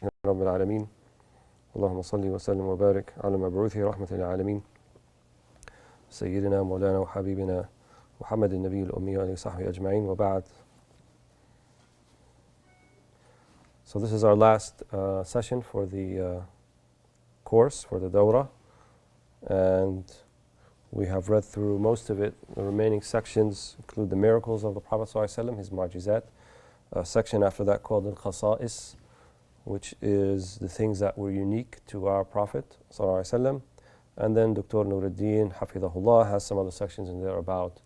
رب العالمين اللهم صل وسلم وبارك على مبعوث رحمة للعالمين سيدنا مولانا وحبيبنا محمد النبي الأمي وآله وصحبه أجمعين وبعد. So this is our last session for the course, for the Dawrah, and we have read through most of it. The remaining sections include the miracles of the Prophet ﷺ, his mu'jizat. A section after that called Al-Khasa'is, which is the things that were unique to our Prophet ﷺ. And then Dr. Nuruddin, Hafidahullah, has some other sections in there about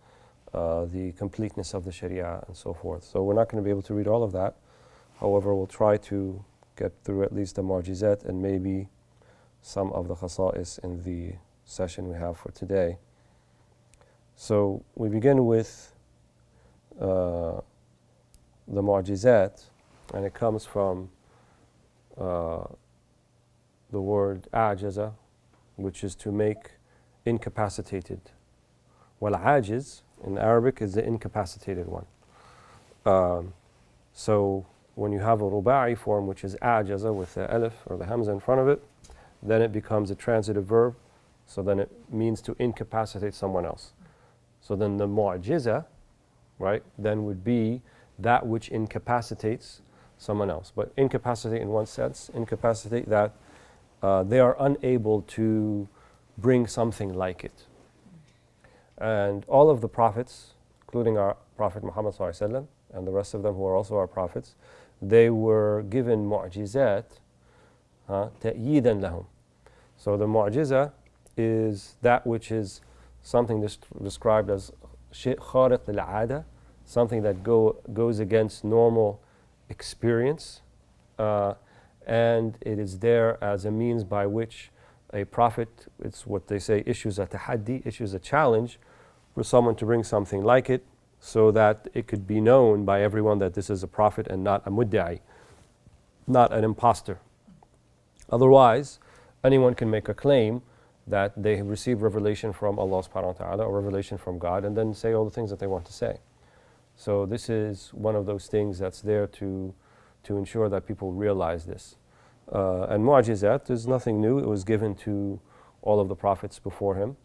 the completeness of the Sharia and so forth. So we're not going to be able to read all of that. However, we'll try to get through at least the mu'jizat and maybe some of the khasa'is in the session we have for today. So we begin with the mu'jizat, and it comes from the word a'jaza, which is to make incapacitated. Wal-ajiz in Arabic is the incapacitated one. So when you have a ruba'i form, which is a'jaza with the alif or the hamza in front of it, then it becomes a transitive verb, so then it means to incapacitate someone else. So then the mu'jiza, right, then would be that which incapacitates someone else. But incapacitate in one sense, incapacitate that they are unable to bring something like it. And all of the prophets, including our Prophet Muhammad ﷺ, and the rest of them who are also our prophets, they were given mu'jizat ta'yidan lahum. So the mu'jiza is that which is something described as khariq al-'ada, something that goes against normal experience, and it is there as a means by which a prophet, it's what they say, issues a tahaddi, issues a challenge for someone to bring something like it, so that it could be known by everyone that this is a prophet and not a mudda'i, not an imposter. Otherwise, anyone can make a claim that they have received revelation from Allah subhanahu wa ta'ala or revelation from God and then say all the things that they want to say. So this is one of those things that's there to ensure that people realize this. And mu'jizat is nothing new. It was given to all of the prophets before him,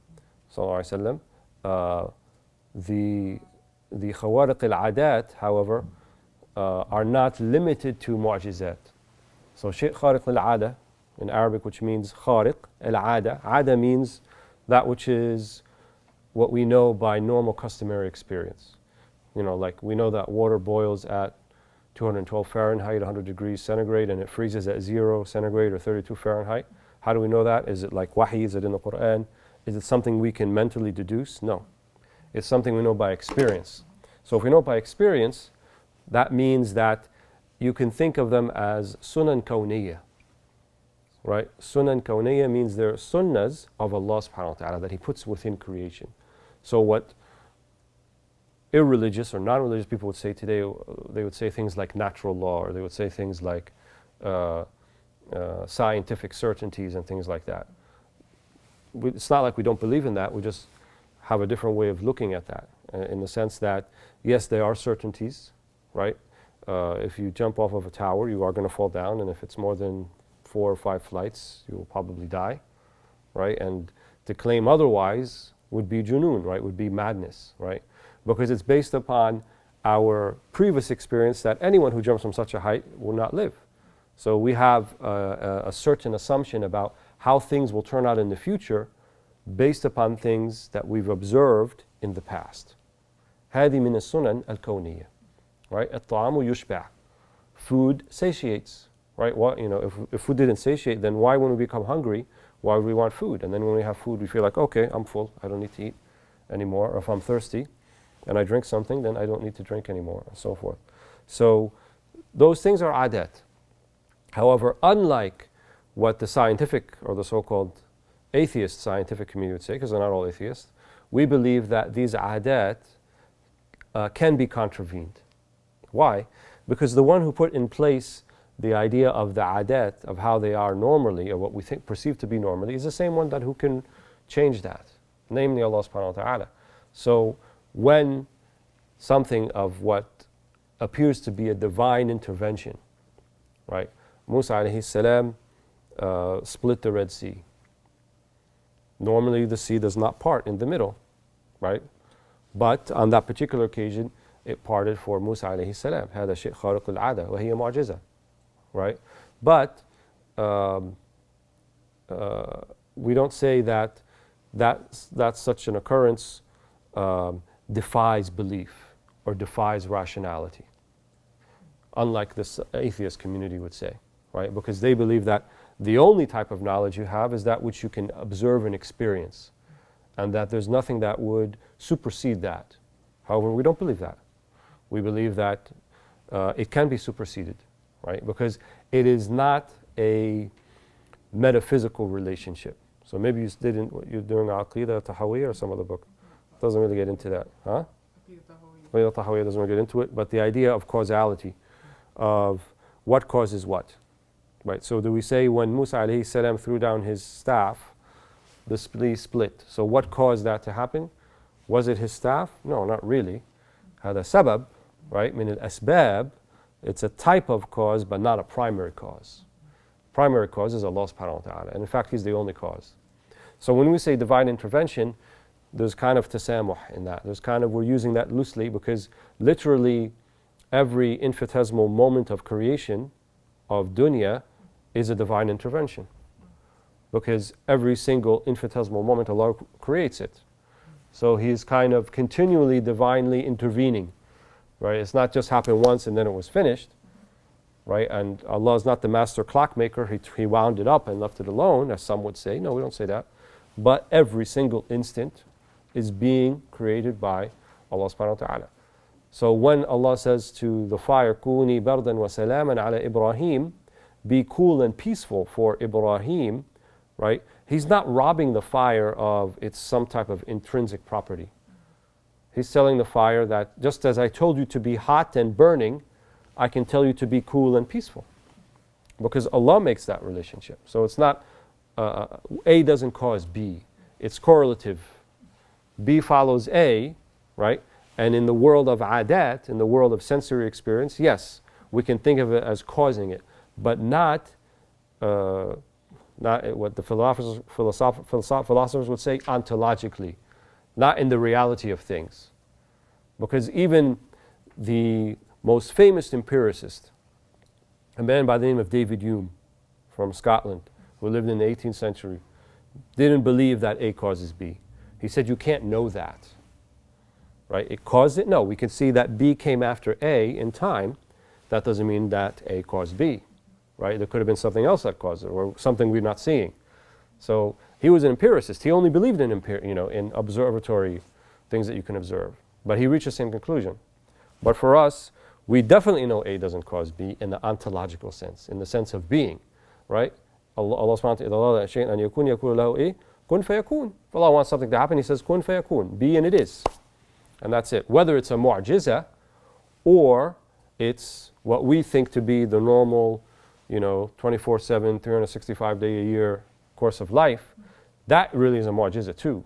sallallahu alaihi wasallam. The khawariq al-'adat, however, are not limited to mu'jizat. So khariq al-'ada in Arabic, which means khariq al-'ada. 'Ada means that which is what we know by normal customary experience. You know, like we know that water boils at 212 Fahrenheit, 100 degrees centigrade, and it freezes at 0 centigrade or 32 Fahrenheit. How do we know that? Is it like wahi? Is it in the Quran? Is it something we can mentally deduce? No. It's something we know by experience. So if we know by experience, that means that you can think of them as sunan kawniyya. Right? Sunan kawniyya means they're sunnahs of Allah subhanahu wa ta'ala that He puts within creation. So what irreligious or non-religious people would say today, they would say things like natural law, or they would say things like scientific certainties and things like that. It's not like we don't believe in that, we just have a different way of looking at that, in the sense that, yes, there are certainties, right? If you jump off of a tower, you are going to fall down, and if it's more than 4 or 5 flights, you will probably die, right? And to claim otherwise would be junoon, right? Would be madness, right? Because it's based upon our previous experience that anyone who jumps from such a height will not live. So we have a certain assumption about how things will turn out in the future based upon things that we've observed in the past. هذه من السنن الكونية, right? الطعام يشبع. Food satiates, right? What, you know, if food didn't satiate, then why, when we become hungry, why would we want food? And then when we have food, we feel like, okay, I'm full, I don't need to eat anymore. Or if I'm thirsty and I drink something, then I don't need to drink anymore, and so forth. So those things are adat. However, unlike what the scientific or the so-called atheist scientific community would say, because they're not all atheists, we believe that these adat can be contravened. Why? Because the one who put in place the idea of the adat, of how they are normally, or what we think perceive to be normally, is the same one that who can change that, namely Allah subhanahu wa ta'ala. So when something of what appears to be a divine intervention, right, Musa alayhi salam split the Red Sea. Normally the sea does not part in the middle, right? But on that particular occasion, it parted for Musa alayhi salam. هذا شيء خارق العادة وهي معجزة, right? But we don't say that such an occurrence defies belief or defies rationality, unlike this atheist community would say, right? Because they believe that the only type of knowledge you have is that which you can observe and experience, and that there's nothing that would supersede that. However, we don't believe that. We believe that it can be superseded, right? Because it is not a metaphysical relationship. So maybe you didn't, you're doing Aqidah Tahawiyya or some other book. Doesn't really get into that, huh? Aqidah Tahawiyya doesn't really get into it, but the idea of causality, of what causes what, right? So do we say when Musa alayhi salam threw down his staff, the sea split? So what caused that to happen? Was it his staff? No, not really. هذا سبب, right? من الأسباب, it's a type of cause, but not a primary cause. Primary cause is Allah subhanahu wa ta'ala, and in fact He's the only cause. So when we say divine intervention, there's kind of tasamuh in that. There's kind of, we're using that loosely because literally every infinitesimal moment of creation of dunya is a divine intervention. Because every single infinitesimal moment Allah creates it. So He's kind of continually divinely intervening, right? It's not just happened once and then it was finished, right? And Allah is not the master clockmaker. He wound it up and left it alone, as some would say. No, we don't say that. But every single instant is being created by Allah subhanahu wa ta'ala. So when Allah says to the fire, Kuni bardan wa salaman ala Ibrahim, be cool and peaceful for Ibrahim, right? He's not robbing the fire of its some type of intrinsic property. He's telling the fire that just as I told you to be hot and burning, I can tell you to be cool and peaceful. Because Allah makes that relationship. So it's not, A doesn't cause B. It's correlative. B follows A, right? And in the world of adat, in the world of sensory experience, yes, we can think of it as causing it, but not what the philosophers would say ontologically, not in the reality of things. Because even the most famous empiricist, a man by the name of David Hume from Scotland, who lived in the 18th century, didn't believe that A causes B. He said, you can't know that, right? It caused it? No, we can see that B came after A in time. That doesn't mean that A caused B, right? There could have been something else that caused it, or something we're not seeing. So he was an empiricist. He only believed in in observatory things that you can observe. But he reached the same conclusion. But for us, we definitely know A doesn't cause B in the ontological sense, in the sense of being, right? Allah subhanahu wa ta'ala, kun fayakun. If Allah wants something to happen, He says kun fayakun, be and it is. And that's it. Whether it's a mu'jiza or it's what we think to be the normal, 24/7, 365-day a year course of life, that really is a mu'jiza too,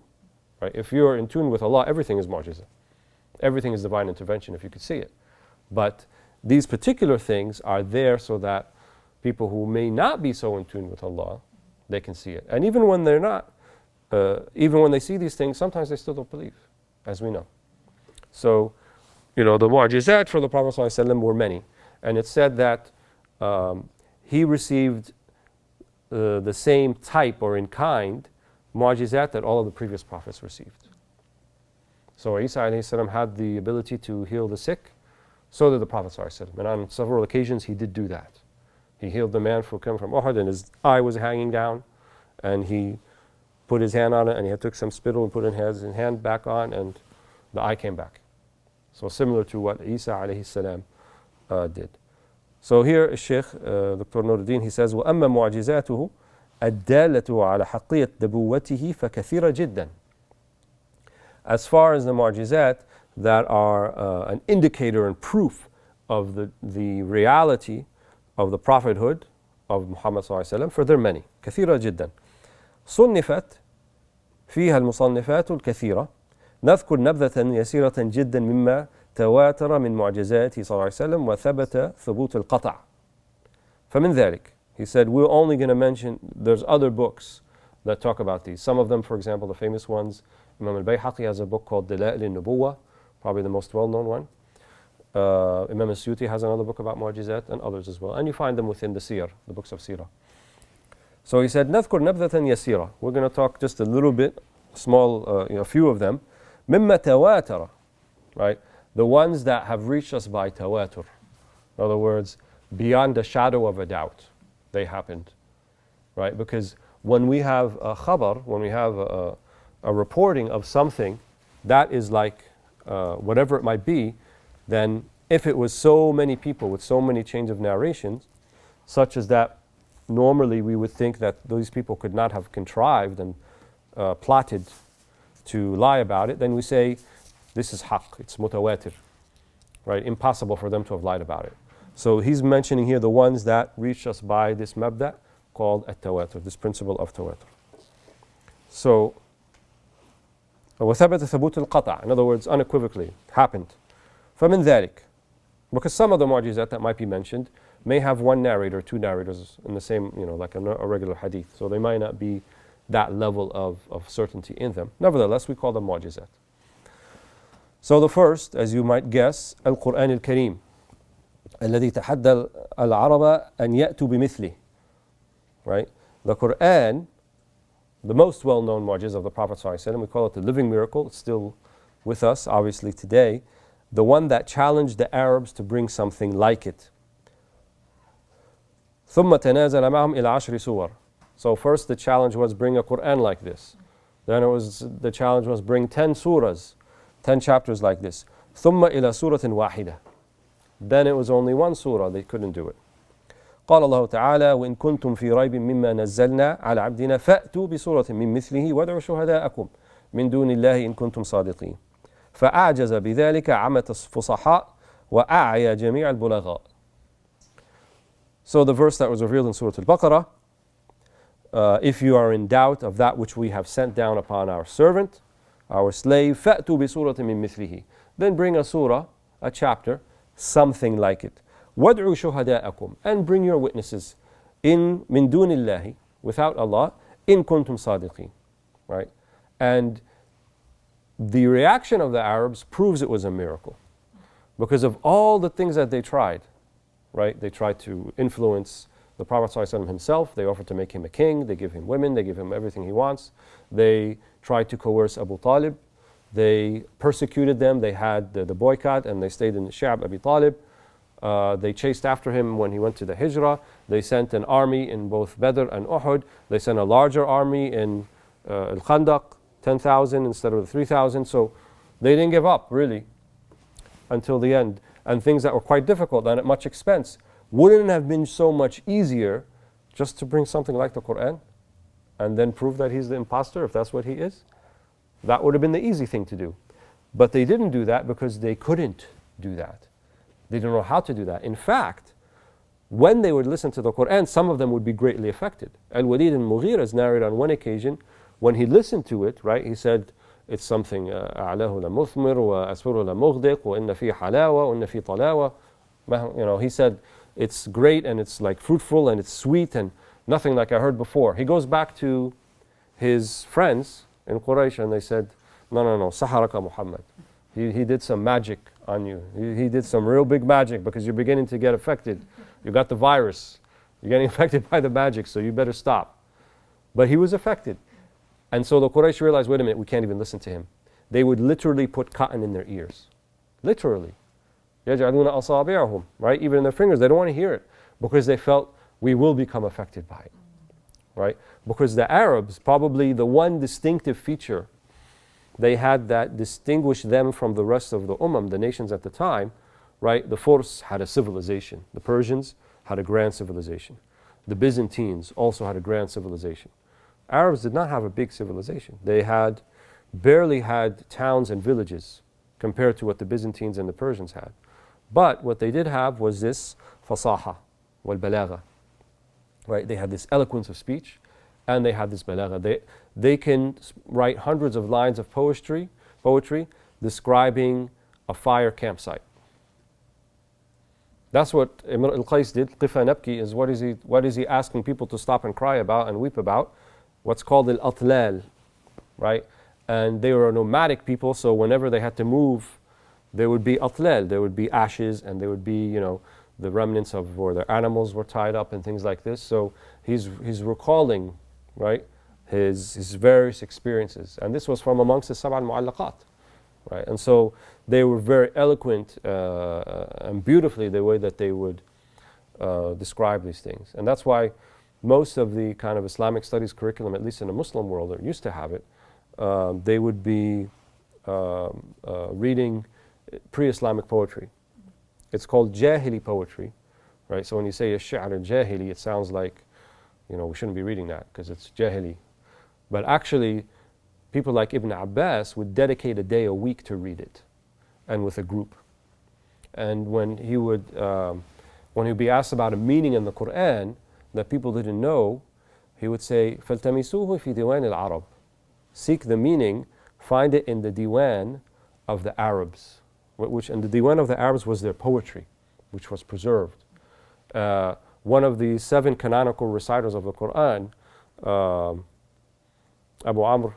right? If you're in tune with Allah, everything is mu'jiza. Everything is divine intervention if you could see it. But these particular things are there so that people who may not be so in tune with Allah, they can see it. And even when they're not, even when they see these things, sometimes they still don't believe, as we know. So, the mu'jizat for the Prophet ﷺ were many. And it's said that he received the same type or in kind mu'jizat that all of the previous prophets received. So Isa alayhi salam had the ability to heal the sick, so did the Prophet ﷺ. And on several occasions he did do that. He healed the man who came from Uhud and his eye was hanging down, and he put his hand on it and he took some spittle and put his hand back on, and the eye came back. So similar to what Isa alayhi salam did. So here Shaykh Dr. Nuruddin, he says, وَأَمَّا مُعْجِزَاتُهُ الدَّالَّةُ عَلَى حَقِّيَّةِ نَبُوَّتِهِ فَكَثِيرَ جِدًّا. As far as the mu'jizat that are an indicator and proof of the reality of the prophethood of Muhammad ﷺ, for there are many. كثيرة جدا. صنفت فيها المصنفات الكثيرة. نذكر نبذة يسيرة جدا مما تواتر من معجزاته صلى الله عليه وسلم وثبت ثبوت القطع. فمن ذلك He said, we're only going to mention, there's other books that talk about these. Some of them, for example, the famous ones, Imam al-Bayhaqi has a book called Dala'il al-Nubuwah, probably the most well-known one. Imam al-Suyuti has another book about mu'jizat, and others as well. And you find them within the Seerah, the books of Seerah. So he said, نذكر نبذة يسيرة. We're going to talk just a little bit, small, a few of them. مما تواتر, right? The ones that have reached us by tawatur. In other words, beyond a shadow of a doubt, they happened, right? Because when we have a khabar, when we have a reporting of something, that is like whatever it might be, then if it was so many people with so many chains of narrations, such as that normally we would think that these people could not have contrived and plotted to lie about it, then we say, this is haqq, it's mutawatir, right? Impossible for them to have lied about it. So he's mentioning here the ones that reach us by this mabda called at-tawatur, this principle of tawatur. So, وَثَبَتَ ثَبُوتُ الْقَطَعِ, in other words, unequivocally, happened. فَمِنْ ذَلِكَ, because some of the mu'jizat that might be mentioned may have one narrator, two narrators in the same, like a regular hadith. So they might not be that level of certainty in them. Nevertheless, we call them mu'jizat. So the first, as you might guess, Al-Qur'an al-Kareem, الذي تحدى العرب أن يأتوا بمثله. Right? The Qur'an, the most well-known mu'jiz of the Prophet ﷺ, we call it the living miracle. It's still with us, obviously, today. The one that challenged the Arabs to bring something like it. ثم تنازل معهم إلى 10 سور. So first the challenge was bring a Qur'an like this. Then the challenge was bring 10 surahs, 10 chapters like this. ثم إلى سورة واحدة. Then it was only one surah, they couldn't do it. قال الله تعالى وإن كنتم في ريب مما نزلنا على عبدنا فأتوا بسورة من مثله وادعوا شهداءكم من دون الله إن كنتم صادقين فأعجز بذلك عامة الفصحاء وأعيا جميع البلغاء. So the verse that was revealed in Surah Al-Baqarah, if you are in doubt of that which we have sent down upon our servant, our slave, فأتوا بسورة من مثله. Then bring a surah, a chapter, something like it. وَادْعُوا شُهَدَاءَكُمْ, and bring your witnesses in مِن دُونِ اللَّهِ, without Allah, إِن كُنْتُمْ صَادِقِينَ. Right? And the reaction of the Arabs proves it was a miracle. Because of all the things that they tried, right? They tried to influence the Prophet ﷺ himself. They offered to make him a king. They give him women. They give him everything he wants. They tried to coerce Abu Talib. They persecuted them. They had the boycott and they stayed in the Sha'b Abi Talib. They chased after him when he went to the Hijrah. They sent an army in both Badr and Uhud. They sent a larger army in Al-Khandaq, 10,000 instead of the 3,000. So they didn't give up, really, until the end. And things that were quite difficult and at much expense. Wouldn't it have been so much easier just to bring something like the Qur'an and then prove that he's the imposter, if that's what he is? That would have been the easy thing to do. But they didn't do that because they couldn't do that. They didn't know how to do that. In fact, when they would listen to the Qur'an, some of them would be greatly affected. Al-Walead al-Mughira is narrated on one occasion, when he listened to it, right, he said, it's something, أعلاه لمثمر وأسفره لمغدق وإن فيه حلاوة وإن فيه طلاوة. He said, it's great and it's like fruitful and it's sweet and nothing like I heard before. He goes back to his friends in Quraysh and they said, no, Saharaka Muhammad. He did some magic on you. He did some real big magic because you're beginning to get affected. You got the virus. You're getting affected by the magic, so you better stop. But he was affected. And so the Quraysh realized, wait a minute, we can't even listen to him. They would literally put cotton in their ears. Literally. يَجْعَلُونَ أَصَابِعَهُمْ, right? Even in their fingers, they don't want to hear it because they felt we will become affected by it. Right? Because the Arabs, probably the one distinctive feature they had that distinguished them from the rest of the the nations at the time, right? The Furs had a civilization. The Persians had a grand civilization. The Byzantines also had a grand civilization. Arabs did not have a big civilization. They barely had towns and villages compared to what the Byzantines and the Persians had. But what they did have was this fasaha wal balagha. Right? They had this eloquence of speech and they had this balagha. They can write hundreds of lines of poetry describing a fire campsite. That's what Imr al-Qais did. Qifa nabki is what is he asking people to stop and cry about and weep about? What's called al-atlal, right? And they were nomadic people, so whenever they had to move, there would be atlal, there would be ashes, and there would be, the remnants of where their animals were tied up and things like this. So he's recalling, right, his various experiences. And this was from amongst the Sab'a al-Mu'allaqat, right? And so they were very eloquent and beautifully the way that they would describe these things. And that's why most of the kind of Islamic studies curriculum, at least in the Muslim world, or used to have it, they would be reading pre-Islamic poetry. It's called Jahili poetry, right? So when you say Ash-Sha'r al-Jahili, it sounds like, we shouldn't be reading that because it's Jahili. But actually, people like Ibn Abbas would dedicate a day a week to read it, and with a group. And when he would be asked about a meaning in the Quran that people didn't know, he would say, فَالْتَمِسُوهُ فِي دِيوَانِ الْعَرَبِ. Seek the meaning, find it in the diwan of the Arabs, and the diwan of the Arabs was their poetry, which was preserved. One of the 7 canonical reciters of the Quran, Abu Amr,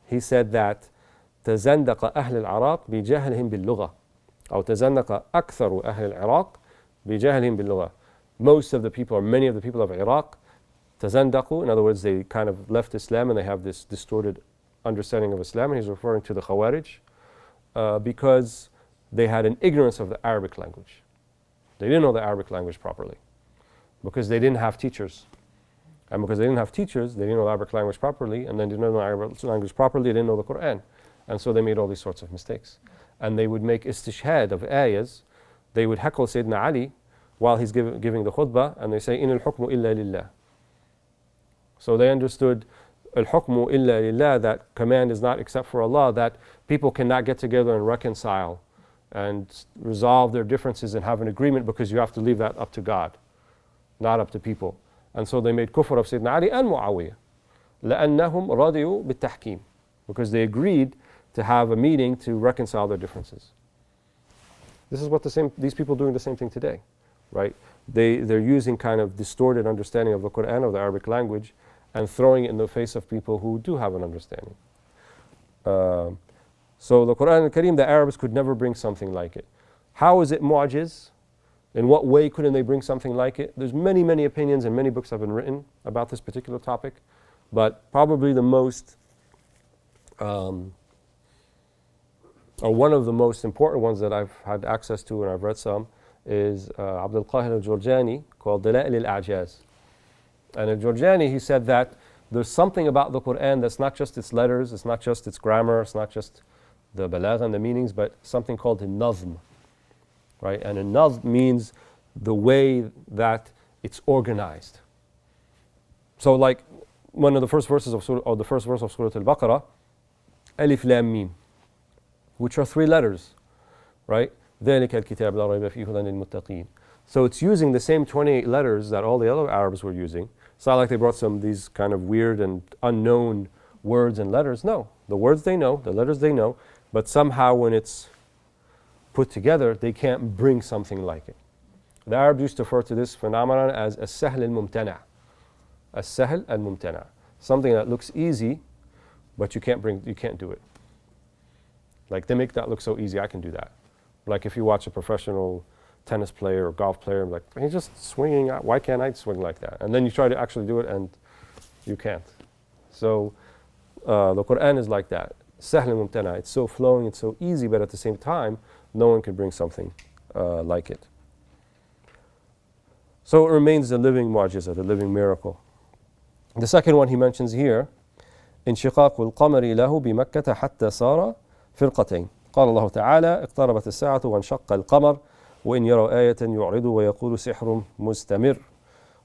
he said that تزندق أهل العراق بجهلهم باللغة أو تزندق أكثر أهل العراق بجهلهم باللغة. Most of the people, or many of the people of Iraq, تزندقوا, in other words, they kind of left Islam and they have this distorted understanding of Islam. And he's referring to the Khawarij because they had an ignorance of the Arabic language. They didn't know the Arabic language properly because they didn't have teachers. And because they didn't have teachers, they didn't know the Arabic language properly, and then they didn't know the Arabic language properly, they didn't know the Quran. And so they made all these sorts of mistakes. And they would make istishhad of ayahs. They would heckle Sayyidina Ali while he's giving the khutbah, and they say, إِنِ الْحُكْمُ إِلَّا لِلَّهِ. So they understood الْحُكْمُ إِلَّا لِلَّهِ, that command is not except for Allah, that people cannot get together and reconcile and resolve their differences and have an agreement because you have to leave that up to God, not up to people. And so they made kufr of Sayyidina Ali and Muawiyah. لأنهم رضيوا بالتحكيم, because they agreed to have a meeting to reconcile their differences. This is what these people doing the same thing today, right? They're using kind of distorted understanding of the Quran, of the Arabic language, and throwing it in the face of people who do have an understanding. So the Quran al-Kareem, the Arabs could never bring something like it. How is it mu'jiz? In what way couldn't they bring something like it? There's many, many opinions and many books have been written about this particular topic. But probably the most, or one of the most important ones that I've had access to and I've read some, is Abdul Qahir al-Jurjani, called Dala'il al-A'jaz. And al-Jurjani, he said that there's something about the Quran that's not just its letters, it's not just its grammar, it's not just the balagh and the meanings, but something called a-nazm. Right? And a nazm means the way that it's organized. So like one of the first verses of Surah, or the first verse of Surah Al-Baqarah, Alif Lam Mim, which are 3 letters, right? ذَلِكَ الْكِتَابُ لَا رَيْبَ فِيهِ هُدًى لِلْمُتَّقِينَ. So it's using the same 28 letters that all the other Arabs were using. It's not like they brought some of these kind of weird and unknown words and letters. No, the words they know, the letters they know, but somehow when it's put together, they can't bring something like it. The Arabs used to refer to this phenomenon as as-sahl al-mumtana'. As-sahl al-mumtana'. Something that looks easy, but you can't do it. Like they make that look so easy, I can do that. Like if you watch a professional tennis player or golf player, like he's just swinging out, why can't I swing like that? And then you try to actually do it and you can't. So the Quran is like that. Sahl al-mumtana'. It's so flowing, it's so easy, but at the same time, no one can bring something like it. So it remains the living mu'jiza, the living miracle. The second one he mentions here, انشقاق القمر له بمكة حتى صار فرقتين. قال الله تعالى اقتربت الساعة وانشق القمر وإن يروا آية يعرضوا ويقولوا سحر مستمر.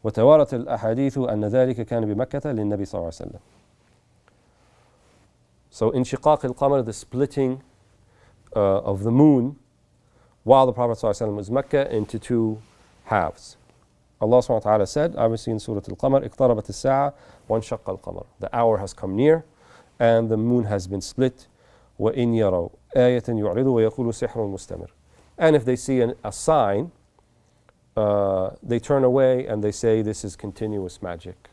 وتوارت الأحاديث أن ذلك كان بمكة للنبي صلى الله عليه وسلم. So انشقاق القمر, the splitting of the moon while the Prophet ﷺ was Mecca, into 2 halves. Allah subhanahu wa ta'ala said, obviously in Surah Al-Qamar, اقتربت الساعة وانشق القمر. The hour has come near and the moon has been split. وإن يروا آية يعرضوا ويقولوا سحر مستمر. And if they see a sign, they turn away and they say this is continuous magic.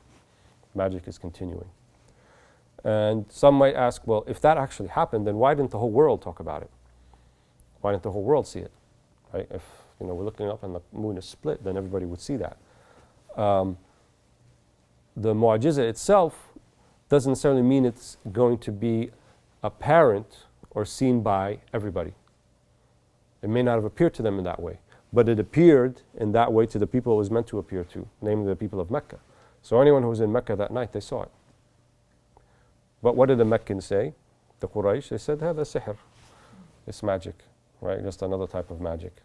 Magic is continuing. And some might ask, well, if that actually happened, then why didn't the whole world talk about it? Why didn't the whole world see it? Right? If we're looking up and the moon is split, then everybody would see that. The mu'jiza itself doesn't necessarily mean it's going to be apparent or seen by everybody. It may not have appeared to them in that way, but it appeared in that way to the people it was meant to appear to, namely the people of Mecca. So anyone who was in Mecca that night, they saw it. But what did the Meccans say? The Quraysh, they said, هذا سحر. It's magic, right? Just another type of magic.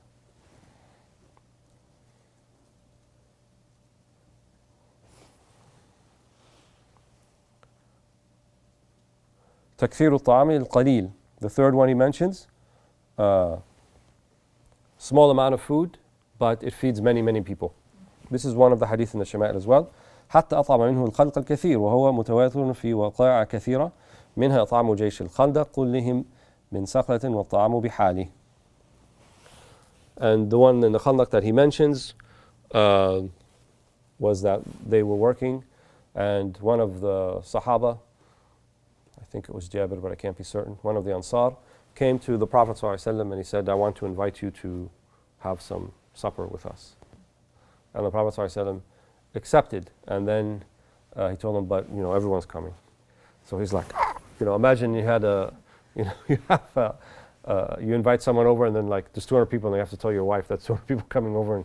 تكثير الطعام القليل. The third one he mentions, small amount of food, but it feeds many, many people. This is one of the hadith in the Shamaail as well. حتى أطعم منه الخلق الكثير وهو متواتر في وقائع كثيرة منها إطعام جيش الخندق كلهم من صخرة والطعام بحاله. And the one in the Khandaq that he mentions was that they were working, and one of the Sahaba, I think it was Jabir, but I can't be certain, one of the Ansar, came to the Prophet ﷺ and he said, I want to invite you to have some supper with us. And the Prophet ﷺ accepted, and then he told him, but everyone's coming. So he's like, imagine you had you invite someone over, and then like there's 200 people, and you have to tell your wife that's 200 people coming over,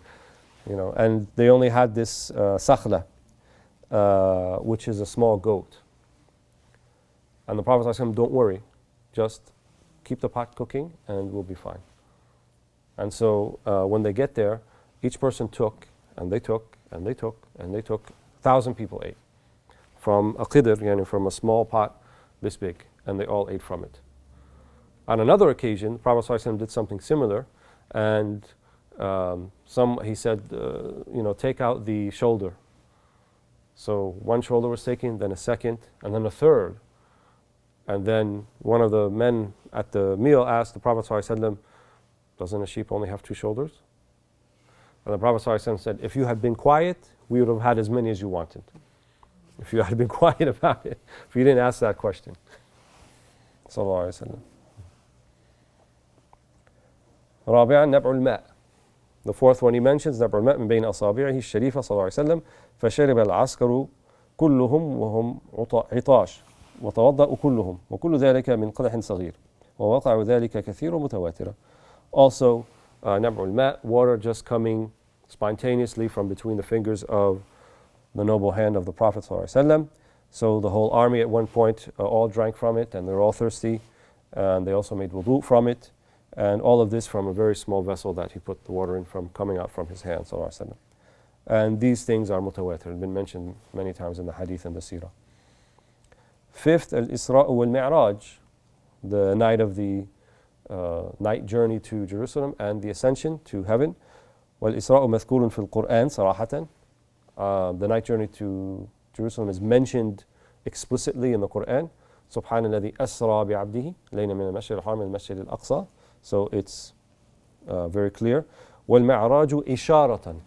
and they only had this sakhla, which is a small goat. And the Prophet ﷺ, don't worry, just keep the pot cooking and we'll be fine. And so when they get there, each person took, and they took, and they took, and they took. 1,000 people ate from a qidr, from a small pot this big, and they all ate from it. On another occasion, the Prophet ﷺ did something similar, and he said, take out the shoulder. So one shoulder was taken, then a second, and then a third. And then one of the men at the meal asked the Prophet ﷺ, doesn't a sheep only have 2 shoulders? And the Prophet ﷺ said, if you had been quiet, we would have had as many as you wanted. If you had been quiet about it, if you didn't ask that question. Sallallahu Alaihi Wasallam. رابعا نبع الماء. The fourth one he mentions, نبع الماء من بين أصابعه الشريفة صلى الله عليه وسلم فشرب العسكر كلهم وهم عطاش وتوضأوا كلهم وكل ذلك من قدح صغير ووقع ذلك كثير متواترة. Also, نبع الماء, water just coming spontaneously from between the fingers of the noble hand of the Prophet ﷺ. So the whole army at one point all drank from it, and they were all thirsty, and they also made wudu from it, and all of this from a very small vessel that he put the water in from coming out from his hand ﷺ. And these things are mutawatir, have been mentioned many times in the hadith and the seerah. Fifth, al-Isra' wal-Mi'raj, the night of the night journey to Jerusalem and the ascension to heaven. وَالْإِسْرَاءُ مَذْكُورٌ فِي الْقُرْآنِ صَرَاحَةً. The night journey to Jerusalem is mentioned explicitly in the Quran. سبحان الذي أسرى بعبده ليلا من المسجد الحرام إلى المسجد الأقصى. So it's very clear. وَالْمَعْرَاجُ إِشَارَةً.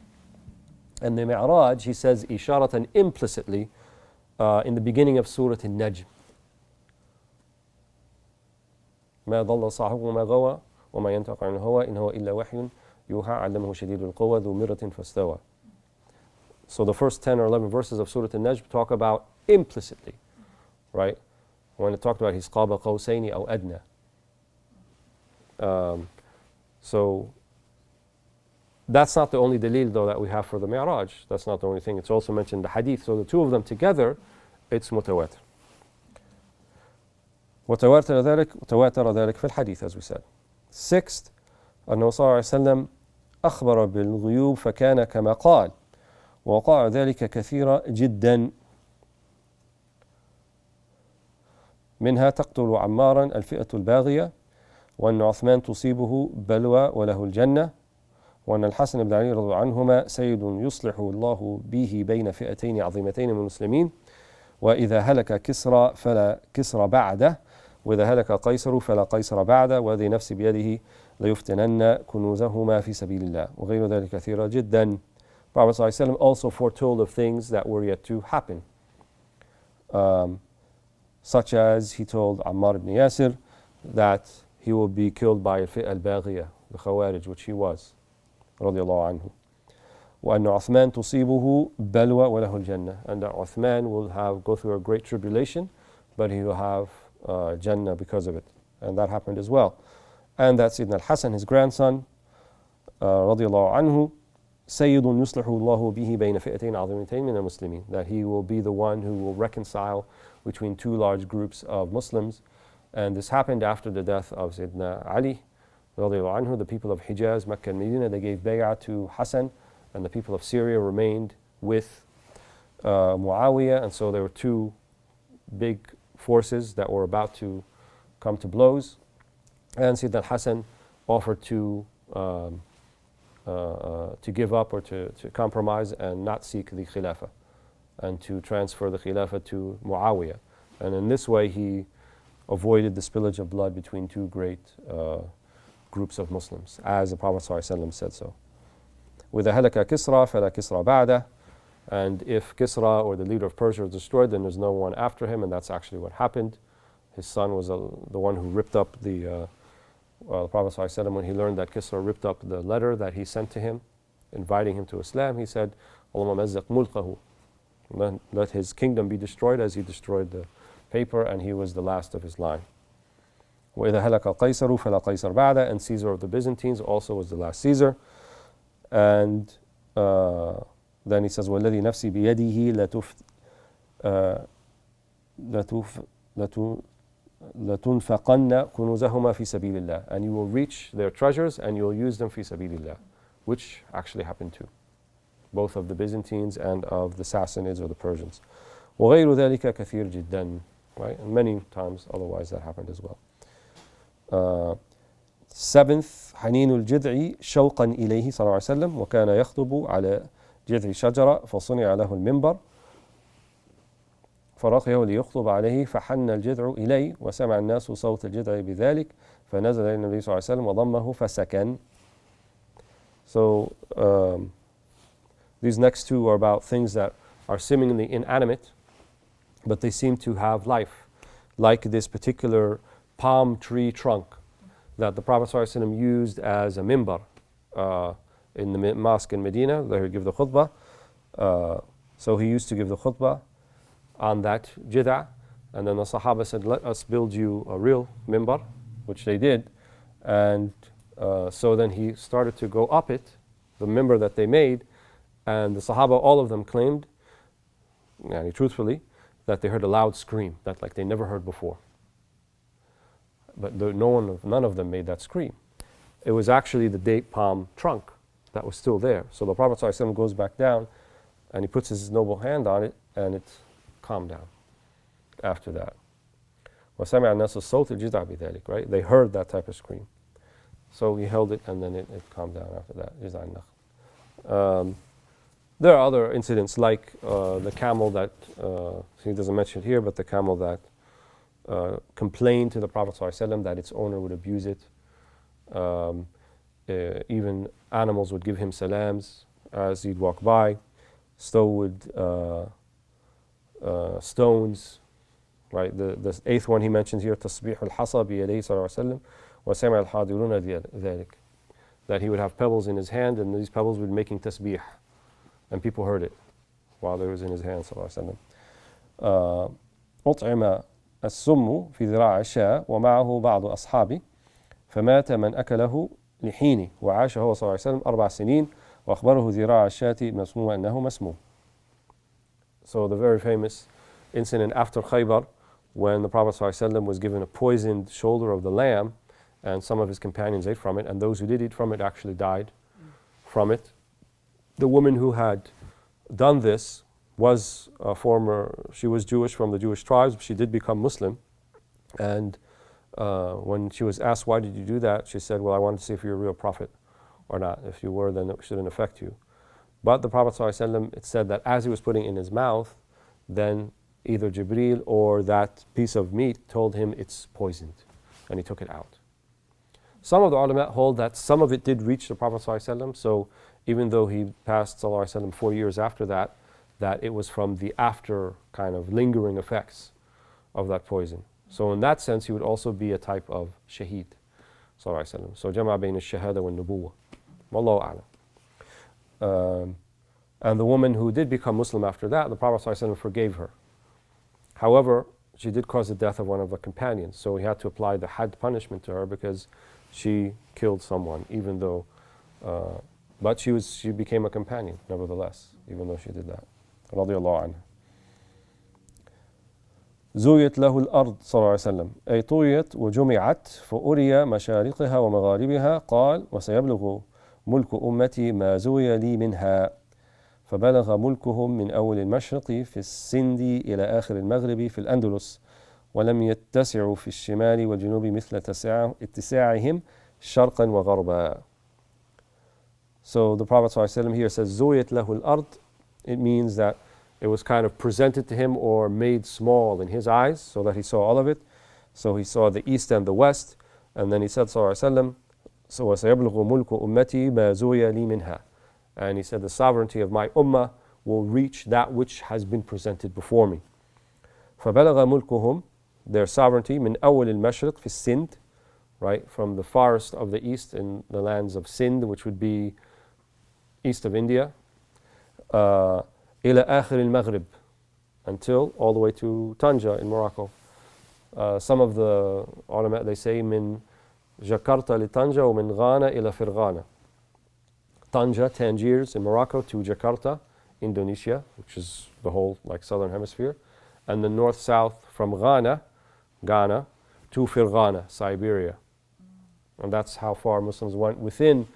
And the Mi'raj, he says إِشَارَةً implicitly in the beginning of Surah An-Najm. ما ضل صاحبكم وما غوى وما ينطق عن الهوى إن هو إلا وحي يوحى علمه شديد القوى ذو مرة فاستوى. So the first 10 or 11 verses of Surah An-Najm talk about implicitly, right? When it talked about his قاب قوسين أو أدنى. So that's not the only dalil though that we have for the Mi'raj. That's not the only thing. It's also mentioned in the hadith. So the two of them together, it's mutawatir. وتواتر ذلك في الحديث, as we said. Sixth, أنه صلى الله عليه وسلم أخبر بالغيوب فكان كما قال ووقع ذلك كثيرا جدا. منها تقتل عمارا الفئة الباغية وأن عثمان تصيبه بلوى وله الجنة وأن الحسن بن علي رضي الله عنهما سيد يصلح الله به بين فئتين عظيمتين من المسلمين وإذا هلك كسرى فلا كسرى بعده وإذا هلك قيصر فلا قيصر بعده والذي نفسي بيده ليفتنن كنوزهما في سبيل الله وغير ذلك كثيرا جدا. Prophet ﷺ also foretold of things that were yet to happen. Such as he told Ammar ibn Yasir that he will be killed by al-fi'ah al-baghiyah, the Khawarij, which he was, رضي الله عنه. وأن عثمان تصيبه بلوى وله الجنة, and that Uthman will go through a great tribulation, but he will have Jannah because of it. And that happened as well. And that Sayyidina al-Hasan, his grandson, رضي الله عنه, سيد يصلح الله به بين فئتين عظيمتين من المسلمين, that he will be the one who will reconcile between two large groups of Muslims. And this happened after the death of Sayyidina Ali, رضي الله عنه. The people of Hijaz, Mecca and Medina, they gave bay'ah to Hassan, and the people of Syria remained with Muawiyah, and so there were two big forces that were about to come to blows. And Sayyidina al-Hasan offered to give up or to compromise and not seek the Khilafah, and to transfer the Khilafah to Muawiyah. And in this way he avoided the spillage of blood between two great groups of Muslims, as the Prophet ﷺ said so. وَإِذَا هَلَكَ كِسْرَى فَلَا كِسْرَى بَعْدَهُ. And if Kisra, or the leader of Persia, was destroyed, then there's no one after him, and that's actually what happened. His son was the one who ripped up the Prophet ﷺ, when he learned that Kisra ripped up the letter that he sent to him, inviting him to Islam, he said, اللهم مزق ملكه, let his kingdom be destroyed as he destroyed the paper, and he was the last of his line. وَإِذَا هَلَكَ الْقَيْصَرُ فَلَا قَيْصَرَ بَعْدَهُ. And Caesar of the Byzantines also was the last Caesar. And then he says, وَالَّذِي نَفْسِي بِيَدِهِ لَتُنْفَقَنَّ كُنُوزَهُمَا فِي سَبِيلِ اللَّهِ. And you will reach their treasures and you will use them فِي سَبِيلِ اللَّهِ, which actually happened too, both of the Byzantines and of the Sassanids or the Persians. وَغَيْرُ ذَلِكَ كَثِيرٌ جِدًّا. Right? And many times otherwise that happened as well. Seventh, حنين الجذع شوقا إليه صلى الله عليه وسلم وكان يخطب على جذع شجرة فصنع له المنبر فرقيه ليخطب عليه فحن الجذع إليه وسمع الناس صوت الجذع بذلك فنزل إلى النبي صلى الله عليه وسلم وضمه فسكن. So these next two are about things that are seemingly inanimate, but they seem to have life, like this particular palm tree trunk that the Prophet ﷺ used as a mimbar in the mosque in Medina, where he would give the khutbah. So he used to give the khutbah on that jid'a, and then the Sahaba said, let us build you a real mimbar, which they did. And so then he started to go up it, the mimbar that they made, and the Sahaba, all of them claimed, truthfully, that they heard a loud scream that like they never heard before. But none of them made that scream. It was actually the date palm trunk that was still there. So the Prophet ﷺ goes back down and he puts his noble hand on it, and it calmed down after that. وَسَمِعَ النَّاسُ الصَّوْتِ الْجِذْعَ بِذَلِكَ. Right? They heard that type of scream. So he held it, and then it calmed down after that. جِذْعَ النَّخْلِ. There are other incidents like the camel that, he doesn't mention it here, but the camel that complained to the Prophet ﷺ that its owner would abuse it. Even animals would give him salams as he'd walk by. Stones, right? The eighth one he mentions here, تَصْبِيحُ الْحَصَى بِيَدَيْهِ صلى الله عليه وسلم وَسَمِعَ الْحَاضِرُونَ ذَلِكَ. That he would have pebbles in his hand, and these pebbles would be making tasbih, and people heard it while it was in his hand صلى الله عليه وسلم. أطعم السم في ذراع الشاة ومعه بعض أصحابه فمات من أكله لحينه وعاش هو صلى الله عليه وسلم 4 سنين وأخبره ذراع الشاة مسموم أنه مسموم. So the very famous incident after Khaybar, when the Prophet ﷺ was given a poisoned shoulder of the lamb, and some of his companions ate from it, and those who did eat from it actually died from it. The woman who had done this was she was Jewish, from the Jewish tribes. She did become Muslim, and when she was asked, why did you do that? She said, well, I wanted to see if you're a real prophet or not. If you were, then it shouldn't affect you. But the Prophet ﷺ, it said that as he was putting it in his mouth, then either Jibreel or that piece of meat told him it's poisoned, and he took it out. Some of the ulama hold that some of it did reach the Prophet ﷺ, so even though he passed ﷺ 4 years after that, that it was from the after kind of lingering effects of that poison. So in that sense, he would also be a type of shaheed. So jama' bayn al-shahada wa al-nubuwah. Wallahu a'lam. And the woman who did become Muslim after that, the Prophet ﷺ forgave her. However, she did cause the death of one of the companions, so he had to apply the had punishment to her because she killed someone, even though, but she became a companion nevertheless, even though she did that. رضي الله عنها. زويت له الأرض صلى الله عليه وسلم أي طويت وجمعت فأري مشارقها ومغاربها قال وسيبلغ ملك أمتي ما زوي لي منها فبلغ ملكهم من أول المشرق في السند إلى آخر المغرب في الأندلس ولم يتسعوا في الشمال والجنوب مثل اتساعهم شرقا وغربا. So the Prophet ﷺ here says زويت له الأرض. It means that it was kind of presented to him or made small in his eyes so that he saw all of it. So he saw the east and the west, and then he said صلى الله عليه وسلم so وسيبلغ ملك أمتي ما زوي لي منها. And he said the sovereignty of my ummah will reach that which has been presented before me. فبلغ ملكهم, their sovereignty, من أول المشرق في السند, right, from the farthest of the east in the lands of Sind, which would be east of India, إلى آخر المغرب, until all the way to Tanja in Morocco. Some of the ulama, they say من جاكرتا لطنجة ومن غانا إلى فرغانة. Tanja, Tangiers in Morocco, to Jakarta, Indonesia, which is the whole like southern hemisphere, and the north-south from Ghana to Firghana, Siberia. And that's how far Muslims went within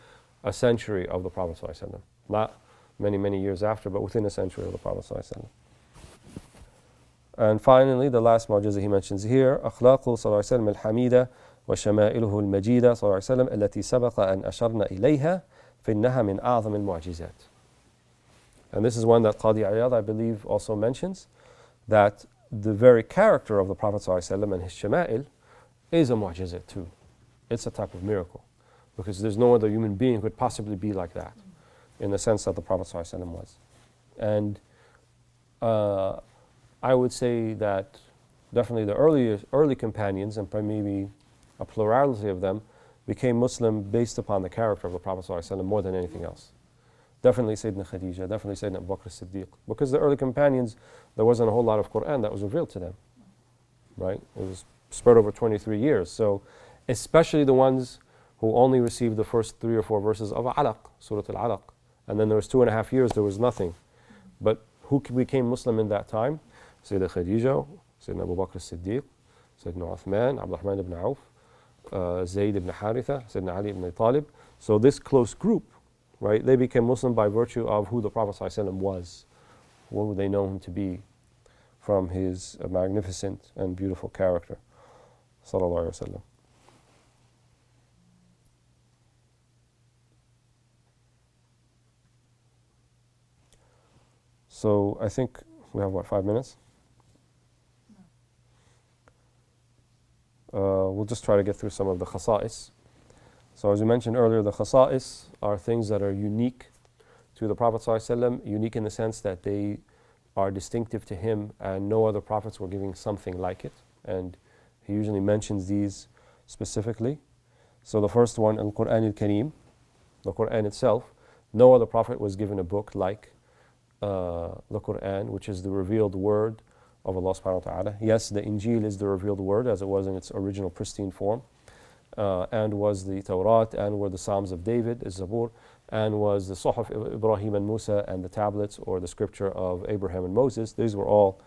a century of the Prophet ﷺ. Not many, many years after, but within a century of the Prophet ﷺ. And finally, the last mu'jiza he mentions here, أخلاقه صلى الله عليه وسلم الحميدة وشمائله المجيدة صلى الله عليه وسلم التي سبق أن أشرنا إليها فإنها من أعظم المعجزات. And this is one that Qadi Iyad, I believe, also mentions, that the very character of the Prophet ﷺ and his Shamaail is a mu'jiza too. It's a type of miracle, because there's no other human being who could possibly be like that, in the sense that the Prophet ﷺ was. And I would say that definitely the early companions, and maybe a plurality of them, became Muslim based upon the character of the Prophet ﷺ more than anything else. Definitely Sayyidina Khadija, definitely Sayyidina Abu Bakr as-Siddiq. Because the early companions, there wasn't a whole lot of Quran that was revealed to them, right? It was spread over 23 years. So especially the ones who only received the first 3 or 4 verses of Alaq, Surah Al-Alaq. And then there was 2.5 years, there was nothing. But who became Muslim in that time? Sayyidina Khadija, Sayyidina Abu Bakr as-Siddiq, Sayyidina Uthman, Abdurrahman ibn Auf, Zayd ibn Haritha, Sayyidina Ali ibn Talib. So this close group, right, they became Muslim by virtue of who the Prophet ﷺ was, what they know him to be, from his magnificent and beautiful character. Sallallahu Alaihi Wasallam. So I think we have, 5 minutes? We'll just try to get through some of the khasa'is. So as we mentioned earlier, the khasa'is are things that are unique to the Prophet ﷺ, unique in the sense that they are distinctive to him and no other prophets were giving something like it. And he usually mentions these specifically. So the first one, Al-Quran al-Kareem, the Quran itself. No other prophet was given a book like the Quran, which is the revealed word of Allah subhanahu wa ta'ala. Yes, the Injil is the revealed word as it was in its original pristine form, and was the Tawrat, and were the Psalms of David, is Zabur, and was the Suhuf Ibrahim and Musa, and the tablets or the scripture of Abraham and Moses. These were all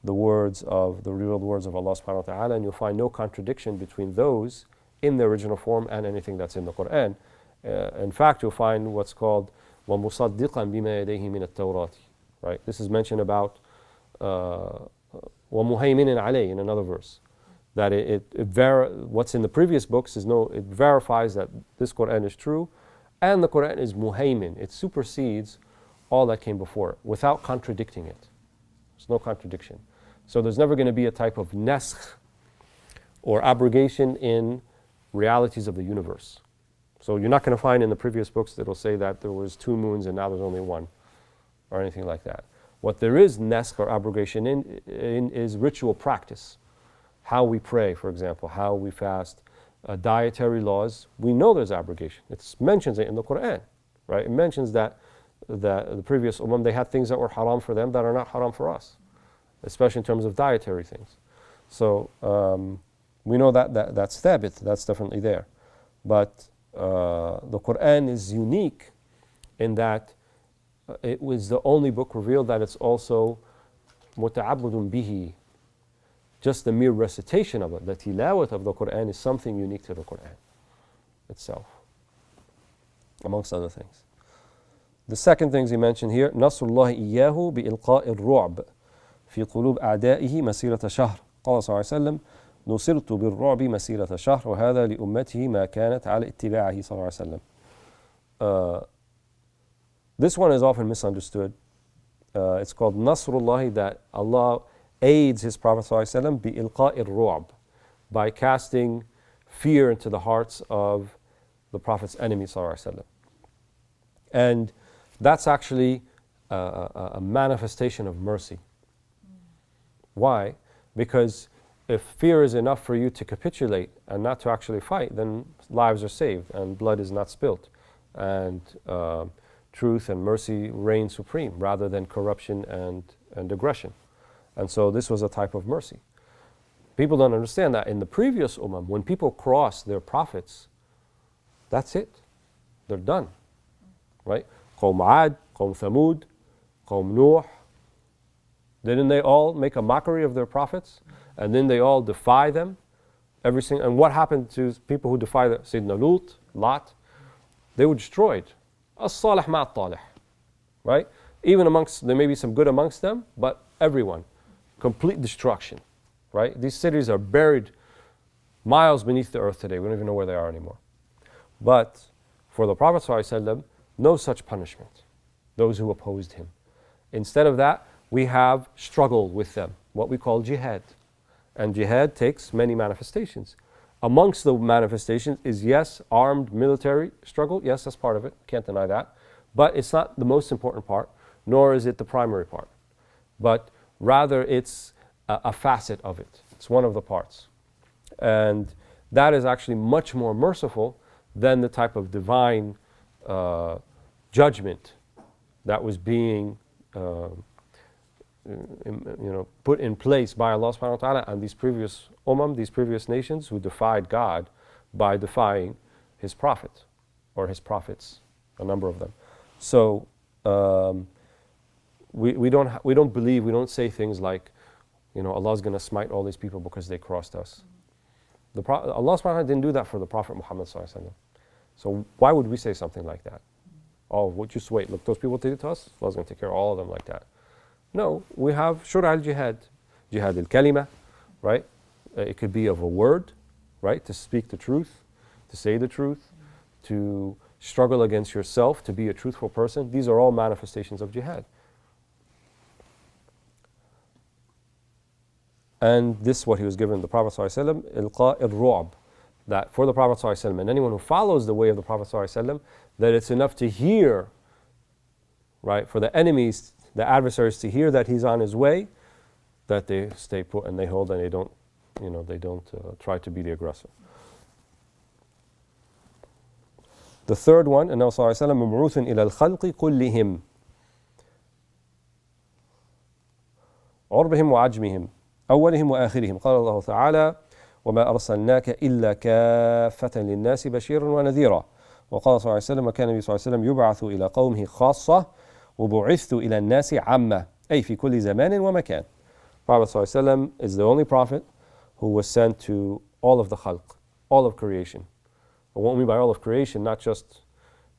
the words of the revealed words of Allah subhanahu wa ta'ala, and you'll find no contradiction between those in the original form and anything that's in the Quran. In fact, you'll find what's called وَمُصَدِّقًا بِمَا يَدَيْهِ مِنَ التَّوْرَاتِ. Right? This is mentioned about وَمُهَيْمِنٍ عَلَيْهِ in another verse. That what's in the previous books it verifies that this Quran is true, and the Quran is muhaymin. It supersedes all that came before it without contradicting it. There's no contradiction. So there's never going to be a type of naskh or abrogation in realities of the universe. So you're not going to find in the previous books that will say that there was 2 moons and now there's only 1, or anything like that. What there is naskh or abrogation in is ritual practice. How we pray, for example, how we fast, dietary laws, we know there's abrogation. It mentions it in the Quran, right? It mentions that the previous ummah, they had things that were haram for them that are not haram for us, especially in terms of dietary things. So we know that's thabit, that's definitely there. But the Quran is unique in that it was the only book revealed that it's also muta'abbudun bihi. Just the mere recitation of it, the tilawat of the Quran, is something unique to the Quran itself, amongst other things. The second things he mentioned here, نصر الله إياه بإلقاء الرعب في قلوب أعدائه مسيرة شهر. قال صلى الله عليه وسلم نصرت بالرعب مسيرة شهر وهذا لأمته ما كانت على اتباعه صلى الله عليه وسلم. This one is often misunderstood. It's called Nasrullah, that Allah aids His Prophet ﷺ بإلقاء الرعب, by casting fear into the hearts of the Prophet's enemies ﷺ. And that's actually a manifestation of mercy. Why? Because if fear is enough for you to capitulate and not to actually fight, then lives are saved and blood is not spilt, and truth and mercy reign supreme rather than corruption and aggression. And so this was a type of mercy. People don't understand that in the previous ummah, when people cross their prophets, that's it. They're done. Right? Qawm Ad, Qawm Thamud, Qawm Nuh. Didn't they all make a mockery of their prophets? And then they all defy them? And what happened to people who defy them? Sayyidina Lut, Lot? They were destroyed. As-salih ma'at-talih. Right? Even amongst, there may be some good amongst them, but everyone. Complete destruction. Right? These cities are buried miles beneath the earth today. We don't even know where they are anymore. But for the Prophet ﷺ, no such punishment. Those who opposed him. Instead of that, we have struggle with them, what we call jihad. And jihad takes many manifestations. Amongst the manifestations is, yes, armed military struggle. Yes, that's part of it. Can't deny that. But it's not the most important part, nor is it the primary part. But rather, it's a facet of it. It's one of the parts. And that is actually much more merciful than the type of divine judgment that was being put in place by Allah subhanahu wa ta'ala on these previous these previous nations who defied God by defying His Prophet or His prophets, a number of them. So we don't believe, we don't say things like, Allah's going to smite all these people because they crossed us. Allah subhanahu wa ta'ala didn't do that for the Prophet Muhammad sallallahu alaihi wasallam. So why would we say something like that? Oh, just wait, look, those people did it to us, Allah's going to take care of all of them like that. No, we have shura al-jihad, jihad al-kalima, right? It could be of a word, right? To speak the truth, to say the truth, to struggle against yourself, to be a truthful person. These are all manifestations of jihad. And this is what he was given the Prophet ﷺ, ilqa al-ru'ab, that for the Prophet ﷺ and anyone who follows the way of the Prophet ﷺ, that it's enough to hear, right, for the enemies, the adversaries to hear that he's on his way, that they stay put and they hold and they don't, try to be the aggressor. The third one, and Nabi sallallahu alayhi wa sallam, مبعوث إلى الخلق كلهم عربهم وعجمهم أولهم وآخرهم قال الله تعالى وما أرسلناك إلا كافة للناس بشيرا ونذيرا وقال صلى الله عليه وسلم وكان النبي صلى الله عليه وسلم يبعث إلى قومه خاصة وبعثت إلى الناس عامة أي في كل زمان ومكان. Prophet صلى الله عليه وسلم is the only prophet who was sent to all of the khalq, all of creation. And what we mean by all of creation, not just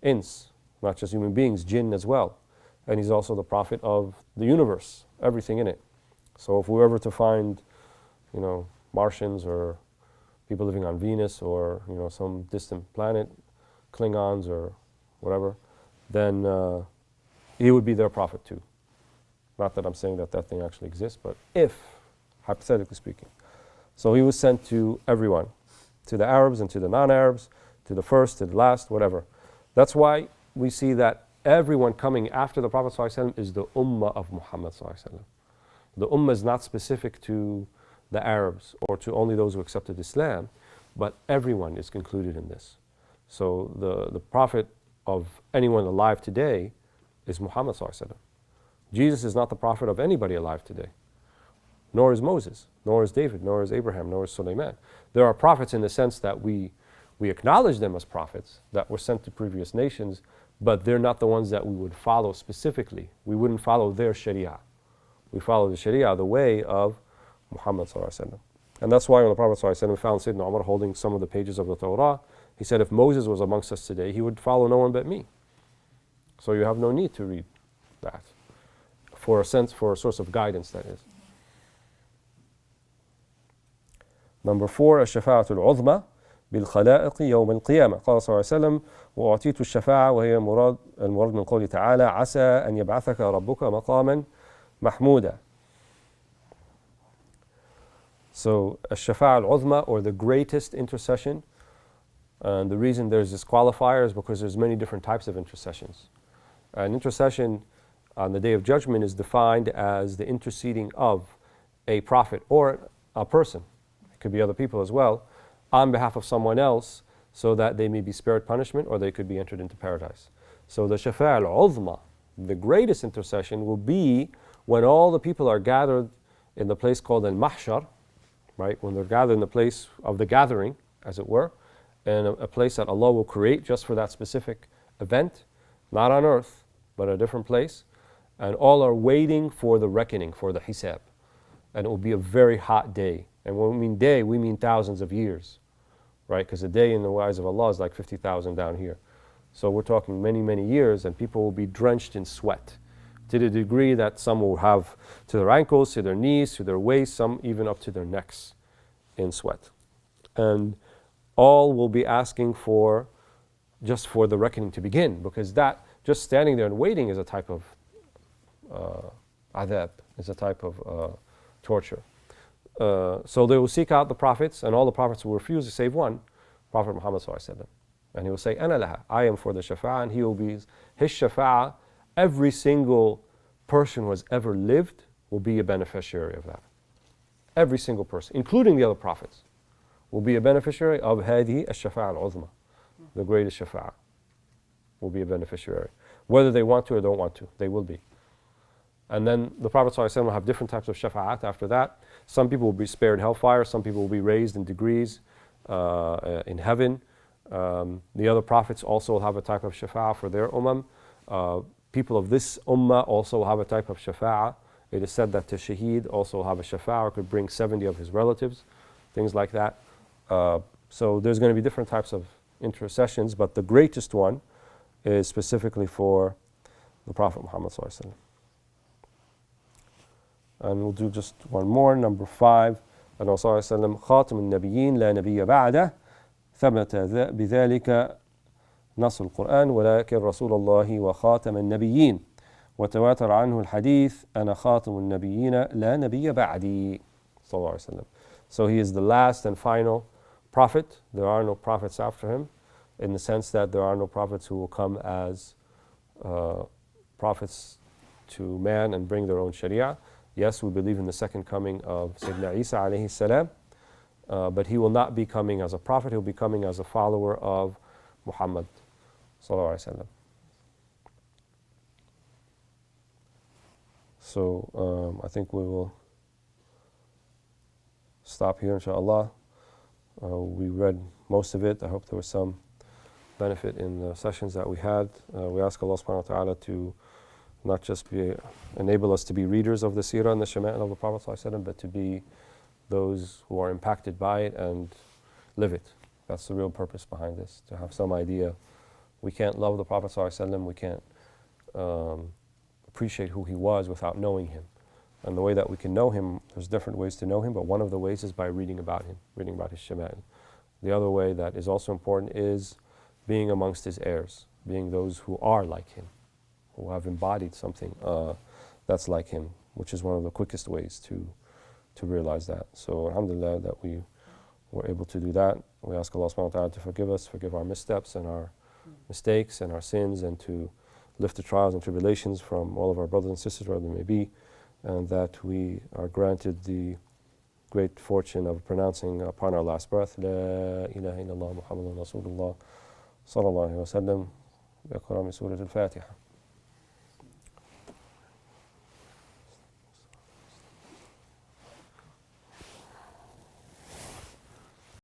ins, not just human beings, jinn as well. And he's also the prophet of the universe, everything in it. So if we were ever to find, Martians or people living on Venus or, some distant planet, Klingons or whatever, then he would be their prophet too. Not that I'm saying that thing actually exists, but if, hypothetically speaking. So he was sent to everyone. to the Arabs and to the non-Arabs, to the first, to the last, whatever. That's why we see that everyone coming after the Prophet ﷺ is the Ummah of Muhammad ﷺ. The Ummah is not specific to the Arabs or to only those who accepted Islam, but everyone is included in this. So the Prophet of anyone alive today is Muhammad ﷺ. Jesus is not the Prophet of anybody alive today. Nor is Moses, nor is David, nor is Abraham, nor is Sulaiman. There are prophets in the sense that we acknowledge them as prophets that were sent to previous nations, but they're not the ones that we would follow specifically. We wouldn't follow their Sharia. We follow the Sharia, the way of Muhammad ﷺ. And that's why when the Prophet ﷺ found Sayyidina Umar holding some of the pages of the Torah, he said, if Moses was amongst us today, he would follow no one but me. So you have no need to read that. For a source of guidance, that is. Number 4, الشفاعة العظمى بالخلائق يوم القيامة. قال صلى الله عليه وسلم: وأعطيت الشفاعة وهي المراد من قوله تعالى: عسى أن يبعثك ربك مقاما محمودا. So, الشفاعة العظمى, or the greatest intercession, and the reason there's this qualifier is because there's many different types of intercessions. An intercession on the Day of Judgment is defined as the interceding of a prophet or a person, it could be other people as well, on behalf of someone else so that they may be spared punishment or they could be entered into paradise. So the Shafa'a al-Uzma, the greatest intercession, will be when all the people are gathered in the place called Al-Mahshar, right? When they're gathered in the place of the gathering, as it were, and a place that Allah will create just for that specific event, not on earth, but a different place. And all are waiting for the reckoning, for the hisab. And it will be a very hot day. And when we mean day, we mean thousands of years, right? Because a day in the eyes of Allah is like 50,000 down here. So we're talking many, many years, and people will be drenched in sweat to the degree that some will have to their ankles, to their knees, to their waist, some even up to their necks in sweat. And all will be asking for just for the reckoning to begin, because that, just standing there and waiting, is a type of adab, is a type of torture. So they will seek out the prophets, and all the prophets will refuse save one, Prophet Muhammad ﷺ. And he will say, Ana laha, I am for the shafa'ah, and he will be, his shafa'ah, every single person who has ever lived will be a beneficiary of that. Every single person, including the other prophets, will be a beneficiary of hadihi al-shafa'ah al-uzma, the greatest shafa'ah, will be a beneficiary. Whether they want to or don't want to, they will be. And then the Prophet ﷺ will have different types of shafa'at after that. Some people will be spared hellfire, some people will be raised in degrees in heaven. The other prophets also will have a type of shafa'ah for their ummah. People of this ummah also will have a type of shafa'ah. It is said that the shaheed also will have a shafa'ah, or could bring 70 of his relatives, things like that. So there's going to be different types of intercessions, but the greatest one is specifically for the Prophet Muhammad ﷺ. And we'll do just one more, number 5. أنه صلى الله عليه وسلم خاتم النبيين لا نبي بعده ثبت بذلك نص القرآن ولكن رسول الله وخاتم النبيين وتواتر عنه الحديث أنا خاتم النبيين لا نبي بعدي صلى الله عليه وسلم. So he is the last and final prophet. There are no prophets after him, in the sense that there are no prophets who will come as prophets to man and bring their own sharia. Yes, we believe in the second coming of Sayyidina Isa alayhi salam, but he will not be coming as a prophet, he'll be coming as a follower of Muhammad sallallahu alaihi wasallam. So I think we will stop here, inshallah. We read most of it. I hope there was some benefit in the sessions that we had. We ask Allah subhanahu wa ta'ala to not just enable us to be readers of the Seerah and the Shamail of the Prophet ﷺ, but to be those who are impacted by it and live it. That's the real purpose behind this, to have some idea. We can't love the Prophet ﷺ, we can't appreciate who he was without knowing him. And the way that we can know him, there's different ways to know him, but one of the ways is by reading about him, reading about his Shamail. The other way that is also important is being amongst his heirs, being those who are like him, who have embodied something that's like him, which is one of the quickest ways to realize that. So alhamdulillah that we we're able to do that. We ask Allah subhanahu wa ta'ala to forgive us, forgive our missteps and our mistakes and our sins, and to lift the trials and tribulations from all of our brothers and sisters, wherever they may be, and that we are granted the great fortune of pronouncing upon our last breath, La ilaha illallah Muhammadun Rasulullah sallallahu alayhi wa sallam, bi Surah Al-Fatiha.